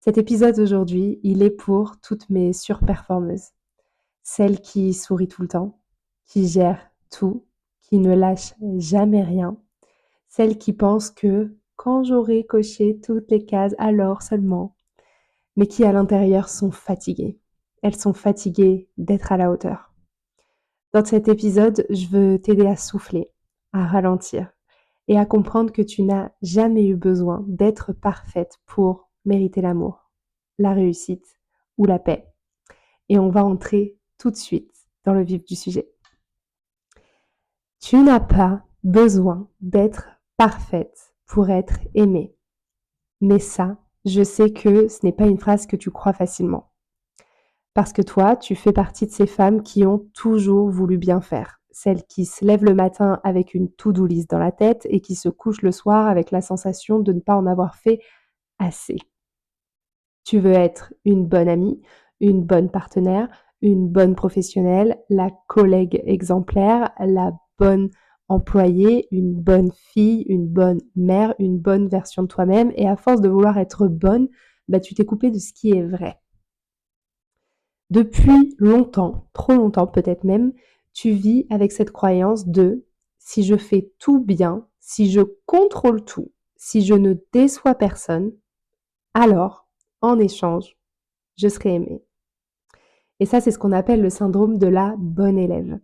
Cet épisode aujourd'hui, il est pour toutes mes surperformeuses. Celles qui sourient tout le temps, qui gèrent tout, qui ne lâchent jamais rien. Celles qui pensent que quand j'aurai coché toutes les cases, alors seulement. Mais qui à l'intérieur sont fatiguées. Elles sont fatiguées d'être à la hauteur. Dans cet épisode, je veux t'aider à souffler, à ralentir et à comprendre que tu n'as jamais eu besoin d'être parfaite pour mériter l'amour, la réussite ou la paix. Et on va entrer tout de suite dans le vif du sujet. Tu n'as pas besoin d'être parfaite pour être aimée. Mais ça, je sais que ce n'est pas une phrase que tu crois facilement. Parce que toi, tu fais partie de ces femmes qui ont toujours voulu bien faire. Celles qui se lèvent le matin avec une to-do list dans la tête et qui se couchent le soir avec la sensation de ne pas en avoir fait assez. Tu veux être une bonne amie, une bonne partenaire, une bonne professionnelle, la collègue exemplaire, la bonne employée, une bonne fille, une bonne mère, une bonne version de toi-même. Et à force de vouloir être bonne, tu t'es coupé de ce qui est vrai. Depuis longtemps, trop longtemps peut-être même, tu vis avec cette croyance de si je fais tout bien, si je contrôle tout, si je ne déçois personne, alors, en échange, je serai aimée. Et ça, c'est ce qu'on appelle le syndrome de la bonne élève.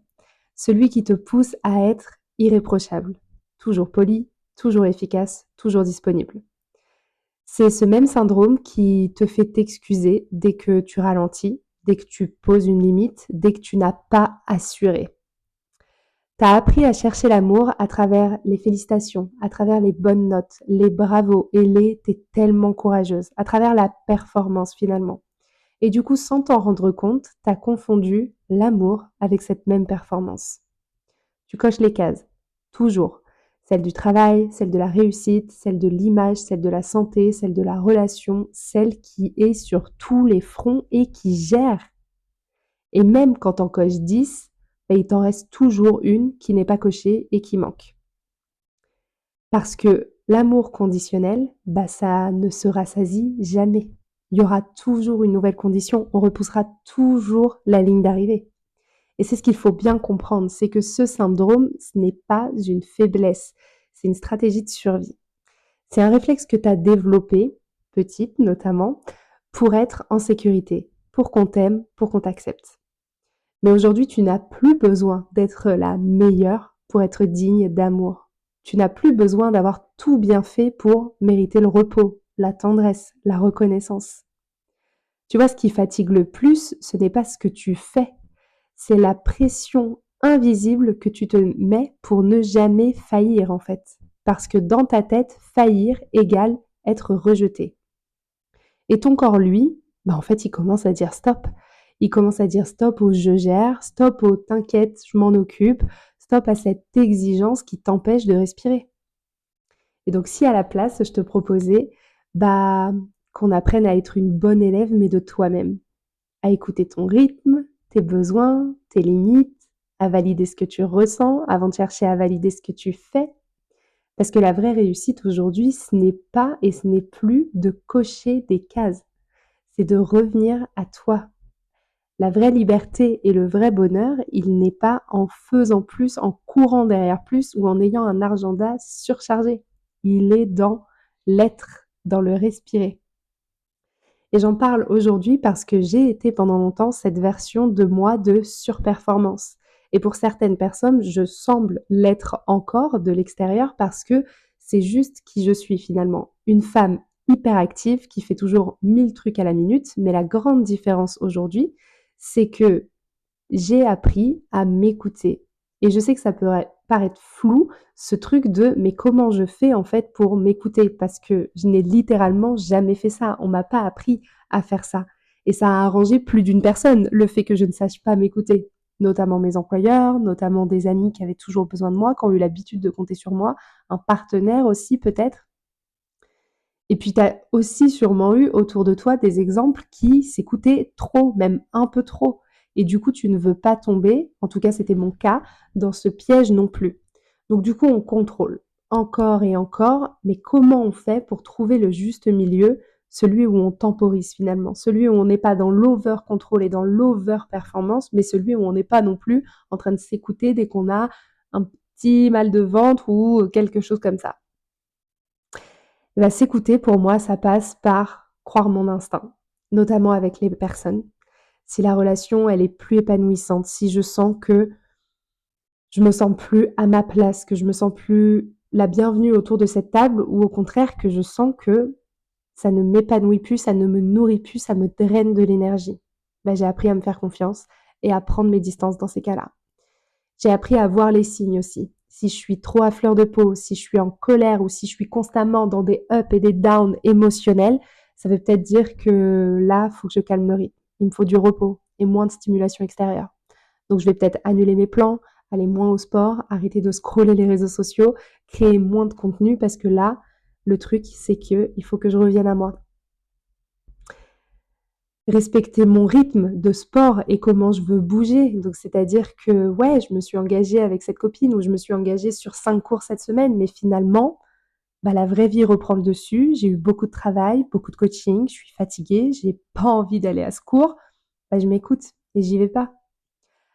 Celui qui te pousse à être irréprochable, toujours poli, toujours efficace, toujours disponible. C'est ce même syndrome qui te fait t'excuser dès que tu ralentis, dès que tu poses une limite, dès que tu n'as pas assuré. Tu as appris à chercher l'amour à travers les félicitations, à travers les bonnes notes, les bravos et les t'es tellement courageuse, à travers la performance finalement. Et du coup, sans t'en rendre compte, tu as confondu l'amour avec cette même performance. Tu coches les cases, toujours. Celle du travail, celle de la réussite, celle de l'image, celle de la santé, celle de la relation, celle qui est sur tous les fronts et qui gère. Et même quand t'en coches 10, il t'en reste toujours une qui n'est pas cochée et qui manque. Parce que l'amour conditionnel, ça ne se rassasie jamais. Il y aura toujours une nouvelle condition, on repoussera toujours la ligne d'arrivée. Et c'est ce qu'il faut bien comprendre, c'est que ce syndrome, ce n'est pas une faiblesse, c'est une stratégie de survie. C'est un réflexe que tu as développé, petite notamment, pour être en sécurité, pour qu'on t'aime, pour qu'on t'accepte. Mais aujourd'hui, tu n'as plus besoin d'être la meilleure pour être digne d'amour. Tu n'as plus besoin d'avoir tout bien fait pour mériter le repos, la tendresse, la reconnaissance. Tu vois, ce qui fatigue le plus, ce n'est pas ce que tu fais, c'est la pression invisible que tu te mets pour ne jamais faillir en fait. Parce que dans ta tête, faillir égale être rejeté. Et ton corps, lui, en fait, il commence à dire stop. Il commence à dire stop au je gère, stop au t'inquiète, je m'en occupe, stop à cette exigence qui t'empêche de respirer. Et donc, si à la place, je te proposais qu'on apprenne à être une bonne élève, mais de toi-même, à écouter ton rythme, tes besoins, tes limites, à valider ce que tu ressens avant de chercher à valider ce que tu fais. Parce que la vraie réussite aujourd'hui, ce n'est pas et ce n'est plus de cocher des cases. C'est de revenir à toi. La vraie liberté et le vrai bonheur, il n'est pas en faisant plus, en courant derrière plus ou en ayant un agenda surchargé. Il est dans l'être, dans le respirer. Et j'en parle aujourd'hui parce que j'ai été pendant longtemps cette version de moi de surperformance. Et pour certaines personnes, je semble l'être encore de l'extérieur parce que c'est juste qui je suis finalement. Une femme hyperactive qui fait toujours 1000 trucs à la minute. Mais la grande différence aujourd'hui, c'est que j'ai appris à m'écouter. Et je sais que ça peut paraître flou, ce truc de mais comment je fais en fait pour m'écouter? Parce que je n'ai littéralement jamais fait ça. On m'a pas appris à faire ça. Et ça a arrangé plus d'une personne, le fait que je ne sache pas m'écouter. Notamment mes employeurs, notamment des amis qui avaient toujours besoin de moi, qui ont eu l'habitude de compter sur moi, un partenaire aussi peut-être. Et puis tu as aussi sûrement eu autour de toi des exemples qui s'écoutaient trop, même un peu trop. Et du coup, tu ne veux pas tomber, en tout cas c'était mon cas, dans ce piège non plus. Donc du coup, on contrôle encore et encore, mais comment on fait pour trouver le juste milieu celui où on temporise finalement, celui où on n'est pas dans l'over-contrôle et dans l'over-performance, mais celui où on n'est pas non plus en train de s'écouter dès qu'on a un petit mal de ventre ou quelque chose comme ça. Et bah, s'écouter, pour moi, ça passe par croire mon instinct, notamment avec les personnes. Si la relation, elle est plus épanouissante, si je sens que je me sens plus à ma place, que je me sens plus la bienvenue autour de cette table ou au contraire que je sens que ça ne m'épanouit plus, ça ne me nourrit plus, ça me draine de l'énergie. Bah, j'ai appris à me faire confiance et à prendre mes distances dans ces cas-là. J'ai appris à voir les signes aussi. Si je suis trop à fleur de peau, si je suis en colère ou si je suis constamment dans des ups et des downs émotionnels, ça veut peut-être dire que là, il faut que je calme le rythme. Il me faut du repos et moins de stimulation extérieure. Donc, je vais peut-être annuler mes plans, aller moins au sport, arrêter de scroller les réseaux sociaux, créer moins de contenu parce que là, le truc, c'est qu'il faut que je revienne à moi. Respecter mon rythme de sport et comment je veux bouger. Donc, c'est-à-dire que, ouais, je me suis engagée avec cette copine ou je me suis engagée sur 5 cours cette semaine, mais finalement, bah, la vraie vie reprend le dessus. J'ai eu beaucoup de travail, beaucoup de coaching, je suis fatiguée, j'ai pas envie d'aller à ce cours. Bah, je m'écoute et j'y vais pas.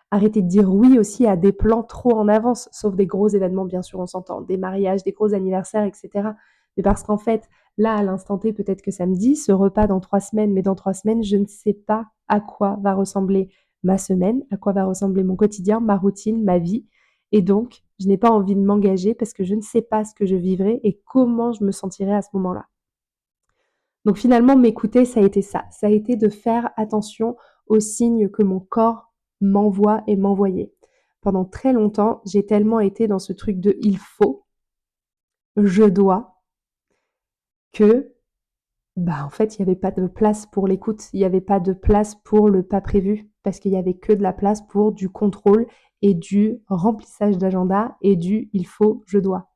Arrêter de dire oui aussi à des plans trop en avance, sauf des gros événements, bien sûr, on s'entend, des mariages, des gros anniversaires, etc. Mais parce qu'en fait, là, à l'instant T, peut-être que samedi, ce repas dans 3 semaines, mais dans 3 semaines, je ne sais pas à quoi va ressembler ma semaine, à quoi va ressembler mon quotidien, ma routine, ma vie. Et donc, je n'ai pas envie de m'engager parce que je ne sais pas ce que je vivrai et comment je me sentirai à ce moment-là. Donc finalement, m'écouter, ça a été ça. Ça a été de faire attention aux signes que mon corps m'envoie et m'envoyait. Pendant très longtemps, j'ai tellement été dans ce truc de il faut, je dois, que bah en fait, il n'y avait pas de place pour l'écoute, il n'y avait pas de place pour le pas prévu, parce qu'il n'y avait que de la place pour du contrôle et du remplissage d'agenda et du il faut, je dois.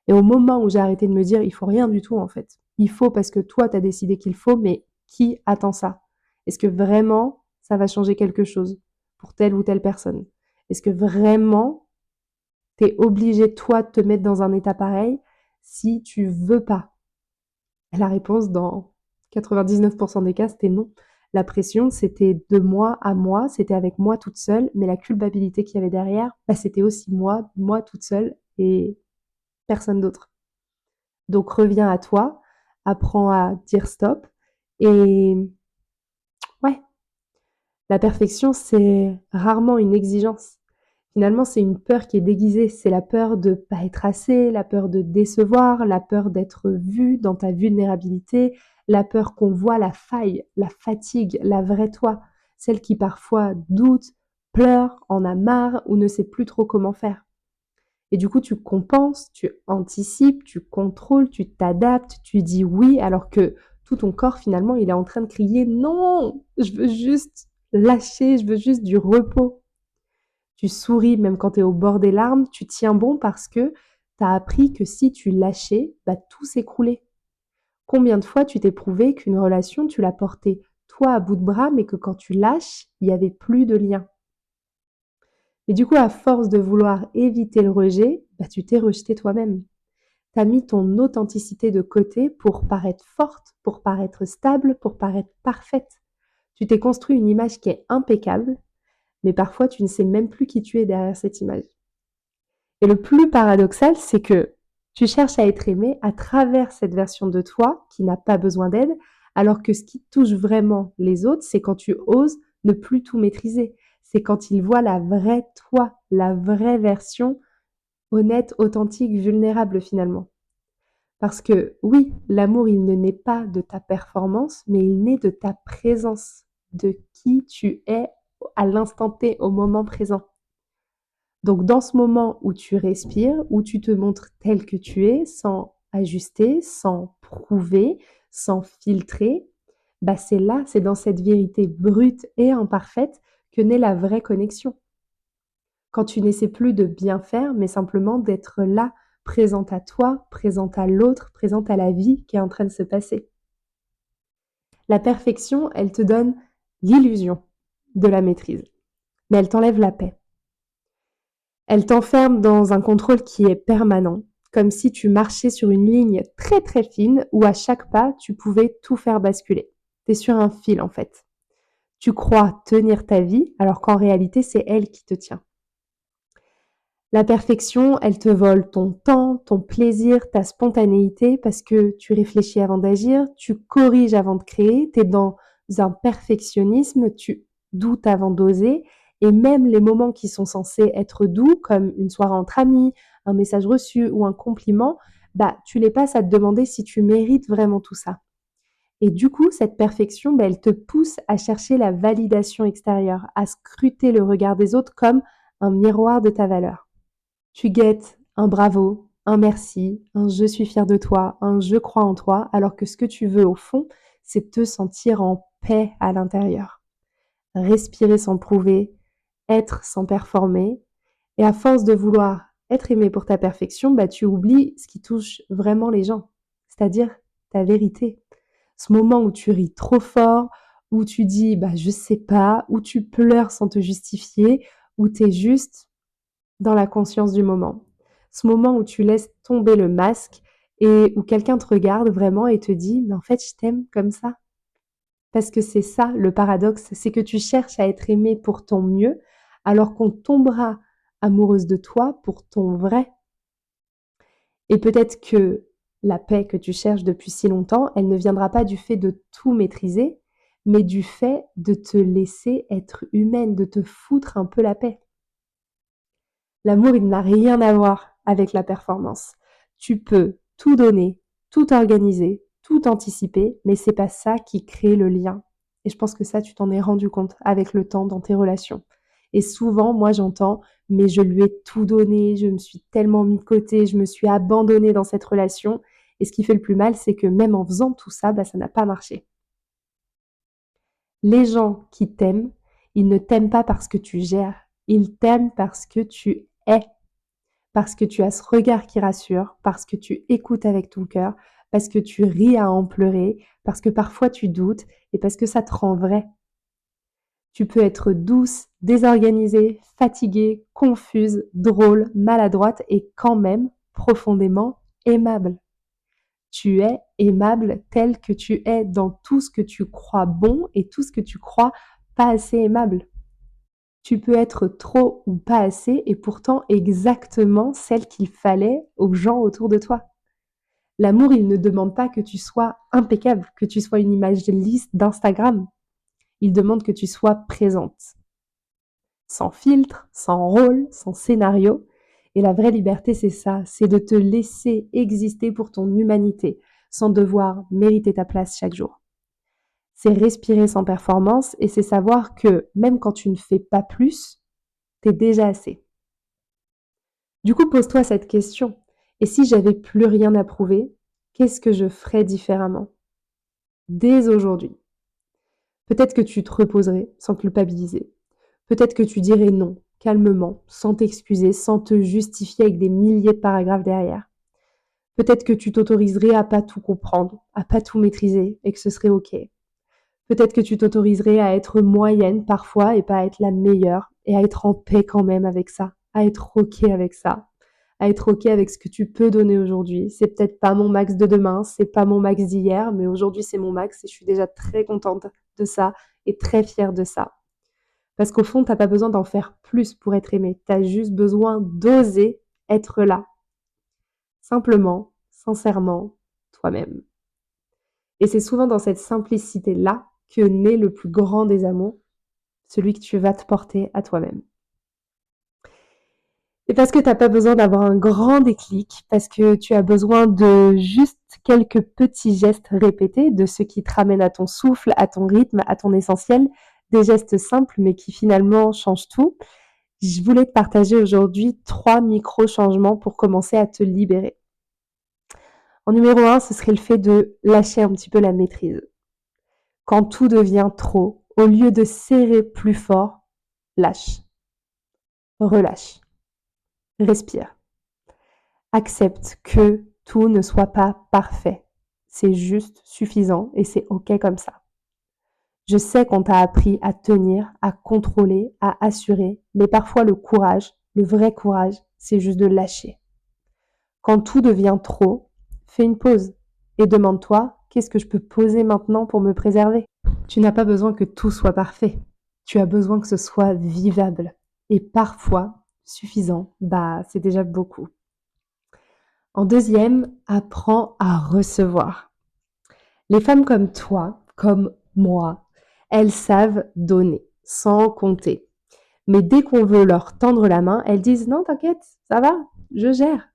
Et au moment où j'ai arrêté de me dire, il faut rien du tout en fait. Il faut parce que toi, tu as décidé qu'il faut, mais qui attend ça? Est-ce que vraiment ça va changer quelque chose pour telle ou telle personne? Est-ce que vraiment tu es obligé, toi, de te mettre dans un état pareil si tu veux pas? Et la réponse, dans 99% des cas, c'était non. La pression, c'était de moi à moi, c'était avec moi toute seule, mais la culpabilité qu'il y avait derrière, bah, c'était aussi moi toute seule et personne d'autre. Donc reviens à toi, apprends à dire stop et ouais, la perfection, c'est rarement une exigence. Finalement, c'est une peur qui est déguisée. C'est la peur de pas être assez, la peur de décevoir, la peur d'être vu dans ta vulnérabilité, la peur qu'on voit la faille, la fatigue, la vraie toi, celle qui parfois doute, pleure, en a marre ou ne sait plus trop comment faire. Et du coup, tu compenses, tu anticipes, tu contrôles, tu t'adaptes, tu dis oui, alors que tout ton corps, finalement, il est en train de crier non, je veux juste lâcher, je veux juste du repos. Tu souris même quand tu es au bord des larmes, tu tiens bon parce que tu as appris que si tu lâchais, bah, tout s'écroulait. Combien de fois tu t'es prouvé qu'une relation, tu la portais toi à bout de bras, mais que quand tu lâches, il n'y avait plus de lien. Mais du coup, à force de vouloir éviter le rejet, bah, tu t'es rejeté toi-même. Tu as mis ton authenticité de côté pour paraître forte, pour paraître stable, pour paraître parfaite. Tu t'es construit une image qui est impeccable, mais parfois tu ne sais même plus qui tu es derrière cette image. Et le plus paradoxal, c'est que tu cherches à être aimé à travers cette version de toi qui n'a pas besoin d'aide, alors que ce qui touche vraiment les autres, c'est quand tu oses ne plus tout maîtriser. C'est quand ils voient la vraie toi, la vraie version honnête, authentique, vulnérable finalement. Parce que oui, l'amour, il ne naît pas de ta performance, mais il naît de ta présence, de qui tu es à l'instant T, au moment présent. Donc dans ce moment où tu respires, où tu te montres tel que tu es, sans ajuster, sans prouver, sans filtrer, bah c'est là, c'est dans cette vérité brute et imparfaite que naît la vraie connexion. Quand tu n'essaies plus de bien faire, mais simplement d'être là, présente à toi, présente à l'autre, présente à la vie qui est en train de se passer. La perfection, elle te donne l'illusion de la maîtrise, mais elle t'enlève la paix. Elle t'enferme dans un contrôle qui est permanent. comme si tu marchais sur une ligne très très fine où à chaque pas, tu pouvais tout faire basculer. Tu es sur un fil en fait. Tu crois tenir ta vie alors qu'en réalité, c'est elle qui te tient. La perfection, elle te vole ton temps, ton plaisir, ta spontanéité parce que tu réfléchis avant d'agir, tu corriges avant de créer, tu es dans un perfectionnisme, tu doutes avant d'oser et même les moments qui sont censés être doux comme une soirée entre amis, un message reçu ou un compliment, bah tu les passes à te demander si tu mérites vraiment tout ça. Et du coup, cette perfection, bah, elle te pousse à chercher la validation extérieure, à scruter le regard des autres comme un miroir de ta valeur. Tu guettes un bravo, un merci, un je suis fier de toi, un je crois en toi, alors que ce que tu veux au fond, c'est te sentir en paix à l'intérieur. Respirer sans prouver, être sans performer. Et à force de vouloir être aimé pour ta perfection, bah, tu oublies ce qui touche vraiment les gens, c'est-à-dire ta vérité. Ce moment où tu ris trop fort, où tu dis bah, je sais pas, où tu pleures sans te justifier, où tu es juste dans la conscience du moment. Ce moment où tu laisses tomber le masque et où quelqu'un te regarde vraiment et te dit mais en fait je t'aime comme ça. Parce que c'est ça le paradoxe, c'est que tu cherches à être aimé pour ton mieux alors qu'on tombera amoureuse de toi pour ton vrai. Et peut-être que la paix que tu cherches depuis si longtemps, elle ne viendra pas du fait de tout maîtriser, mais du fait de te laisser être humaine, de te foutre un peu la paix. L'amour, il n'a rien à voir avec la performance. Tu peux tout donner, tout organiser, tout anticiper, mais c'est pas ça qui crée le lien. Et je pense que ça, tu t'en es rendu compte avec le temps dans tes relations. Et souvent, moi, j'entends, mais je lui ai tout donné, je me suis tellement mis de côté, je me suis abandonnée dans cette relation. Et ce qui fait le plus mal, c'est que même en faisant tout ça, bah, ça n'a pas marché. Les gens qui t'aiment, ils ne t'aiment pas parce que tu gères, ils t'aiment parce que tu es, parce que tu as ce regard qui rassure, parce que tu écoutes avec ton cœur, parce que tu ris à en pleurer, parce que parfois tu doutes et parce que ça te rend vrai. Tu peux être douce, désorganisée, fatiguée, confuse, drôle, maladroite et quand même profondément aimable. Tu es aimable tel que tu es dans tout ce que tu crois bon et tout ce que tu crois pas assez aimable. Tu peux être trop ou pas assez et pourtant exactement celle qu'il fallait aux gens autour de toi. L'amour, il ne demande pas que tu sois impeccable, que tu sois une image lisse d'Instagram. Il demande que tu sois présente, sans filtre, sans rôle, sans scénario. Et la vraie liberté, c'est ça, c'est de te laisser exister pour ton humanité, sans devoir mériter ta place chaque jour. C'est respirer sans performance et c'est savoir que même quand tu ne fais pas plus, t'es déjà assez. Du coup, pose-toi cette question. Et si j'avais plus rien à prouver, qu'est-ce que je ferais différemment? Dès aujourd'hui. Peut-être que tu te reposerais sans culpabiliser. Peut-être que tu dirais non, calmement, sans t'excuser, sans te justifier avec des milliers de paragraphes derrière. Peut-être que tu t'autoriserais à pas tout comprendre, à pas tout maîtriser et que ce serait OK. Peut-être que tu t'autoriserais à être moyenne parfois et pas à être la meilleure et à être en paix quand même avec ça, à être OK avec ça, à être OK avec ce que tu peux donner aujourd'hui. C'est peut-être pas mon max de demain, c'est pas mon max d'hier, mais aujourd'hui c'est mon max et je suis déjà très contente de ça et très fière de ça. Parce qu'au fond, t'as pas besoin d'en faire plus pour être aimé. Tu as juste besoin d'oser être là. Simplement, sincèrement, toi-même. Et c'est souvent dans cette simplicité-là que naît le plus grand des amours, celui que tu vas te porter à toi-même. Et parce que tu as pas besoin d'avoir un grand déclic, parce que tu as besoin de juste quelques petits gestes répétés, de ceux qui te ramènent à ton souffle, à ton rythme, à ton essentiel, des gestes simples mais qui finalement changent tout. Je voulais te partager aujourd'hui 3 micro-changements pour commencer à te libérer. En numéro 1, ce serait le fait de lâcher un petit peu la maîtrise. Quand tout devient trop, au lieu de serrer plus fort, lâche, relâche, respire. Accepte que tout ne soit pas parfait. C'est juste suffisant et c'est OK comme ça. Je sais qu'on t'a appris à tenir, à contrôler, à assurer, mais parfois le courage, le vrai courage, c'est juste de lâcher. Quand tout devient trop, fais une pause et demande-toi: «Qu'est-ce que je peux poser maintenant pour me préserver?» Tu n'as pas besoin que tout soit parfait. Tu as besoin que ce soit vivable et parfois suffisant, c'est déjà beaucoup. En deuxième, apprends à recevoir. Les femmes comme toi, comme moi, elles savent donner sans compter. Mais dès qu'on veut leur tendre la main, elles disent: «Non, t'inquiète, ça va, je gère».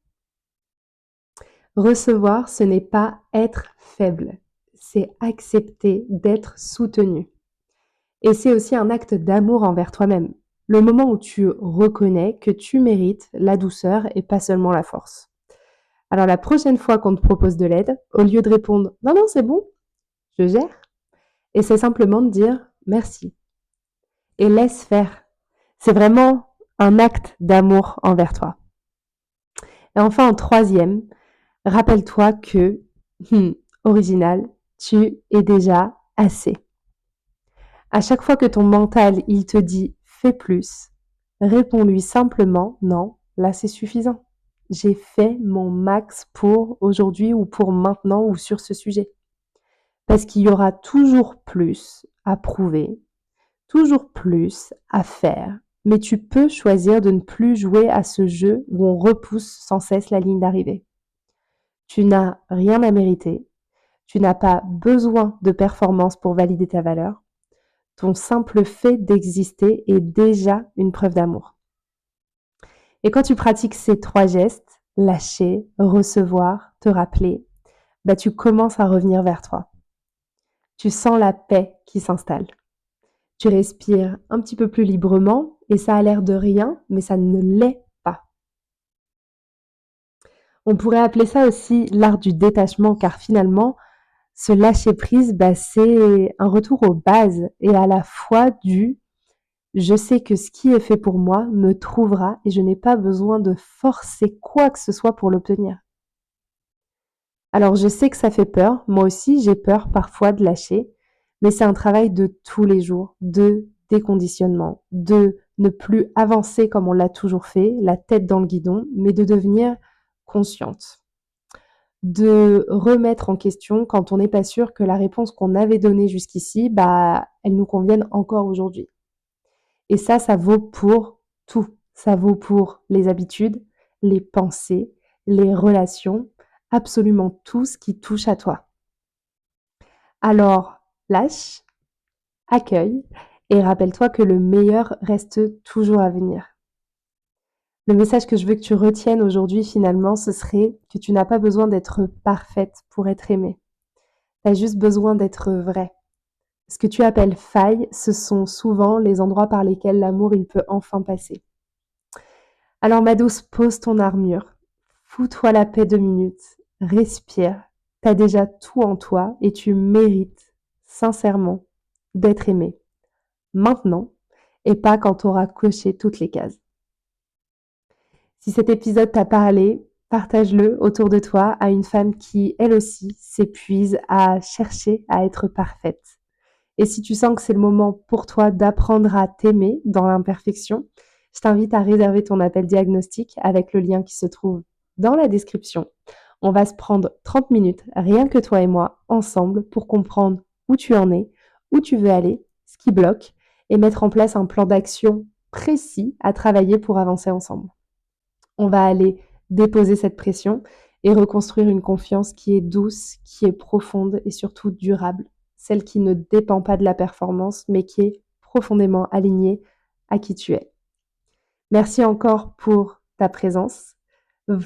Recevoir, ce n'est pas être faible, c'est accepter d'être soutenu. Et c'est aussi un acte d'amour envers toi-même. Le moment où tu reconnais que tu mérites la douceur et pas seulement la force. Alors la prochaine fois qu'on te propose de l'aide, au lieu de répondre: «Non, non, c'est bon, je gère», essaie simplement de dire: «Merci» et laisse faire. C'est vraiment un acte d'amour envers toi. Et enfin, en troisième, rappelle-toi que, original, tu es déjà assez. À chaque fois que ton mental, il te dit: «Fais plus», réponds-lui simplement: «Non, là c'est suffisant. J'ai fait mon max pour aujourd'hui ou pour maintenant ou sur ce sujet». Parce qu'il y aura toujours plus à prouver, toujours plus à faire, mais tu peux choisir de ne plus jouer à ce jeu où on repousse sans cesse la ligne d'arrivée. Tu n'as rien à mériter, tu n'as pas besoin de performance pour valider ta valeur. Ton simple fait d'exister est déjà une preuve d'amour. Et quand tu pratiques ces 3 gestes, lâcher, recevoir, te rappeler, tu commences à revenir vers toi. Tu sens la paix qui s'installe. Tu respires un petit peu plus librement et ça a l'air de rien, mais ça ne l'est pas. On pourrait appeler ça aussi l'art du détachement car finalement, ce lâcher prise, c'est un retour aux bases et à la fois du: «Je sais que ce qui est fait pour moi me trouvera et je n'ai pas besoin de forcer quoi que ce soit pour l'obtenir». Alors je sais que ça fait peur, moi aussi j'ai peur parfois de lâcher, mais c'est un travail de tous les jours, de déconditionnement, de ne plus avancer comme on l'a toujours fait, la tête dans le guidon, mais de devenir consciente. De remettre en question quand on n'est pas sûr que la réponse qu'on avait donnée jusqu'ici, elle nous convienne encore aujourd'hui. Et ça vaut pour tout. Ça vaut pour les habitudes, les pensées, les relations, absolument tout ce qui touche à toi. Alors, lâche, accueille et rappelle-toi que le meilleur reste toujours à venir. Le message que je veux que tu retiennes aujourd'hui, finalement, ce serait que tu n'as pas besoin d'être parfaite pour être aimée. Tu as juste besoin d'être vraie. Ce que tu appelles failles, ce sont souvent les endroits par lesquels l'amour, il peut enfin passer. Alors ma douce, pose ton armure, fous-toi la paix 2 minutes, respire. Tu as déjà tout en toi et tu mérites sincèrement d'être aimée. Maintenant et pas quand tu auras coché toutes les cases. Si cet épisode t'a parlé, partage-le autour de toi à une femme qui, elle aussi, s'épuise à chercher à être parfaite. Et si tu sens que c'est le moment pour toi d'apprendre à t'aimer dans l'imperfection, je t'invite à réserver ton appel diagnostic avec le lien qui se trouve dans la description. On va se prendre 30 minutes, rien que toi et moi, ensemble, pour comprendre où tu en es, où tu veux aller, ce qui bloque, et mettre en place un plan d'action précis à travailler pour avancer ensemble. On va aller déposer cette pression et reconstruire une confiance qui est douce, qui est profonde et surtout durable. Celle qui ne dépend pas de la performance, mais qui est profondément alignée à qui tu es. Merci encore pour ta présence,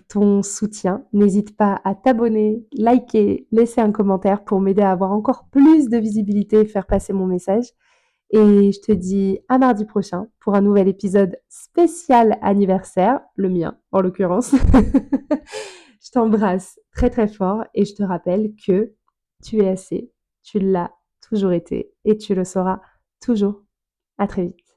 ton soutien. N'hésite pas à t'abonner, liker, laisser un commentaire pour m'aider à avoir encore plus de visibilité et faire passer mon message. Et je te dis à mardi prochain pour un nouvel épisode spécial anniversaire, le mien en l'occurrence. Je t'embrasse très très fort et je te rappelle que tu es assez, tu l'as toujours été et tu le seras toujours. À très vite.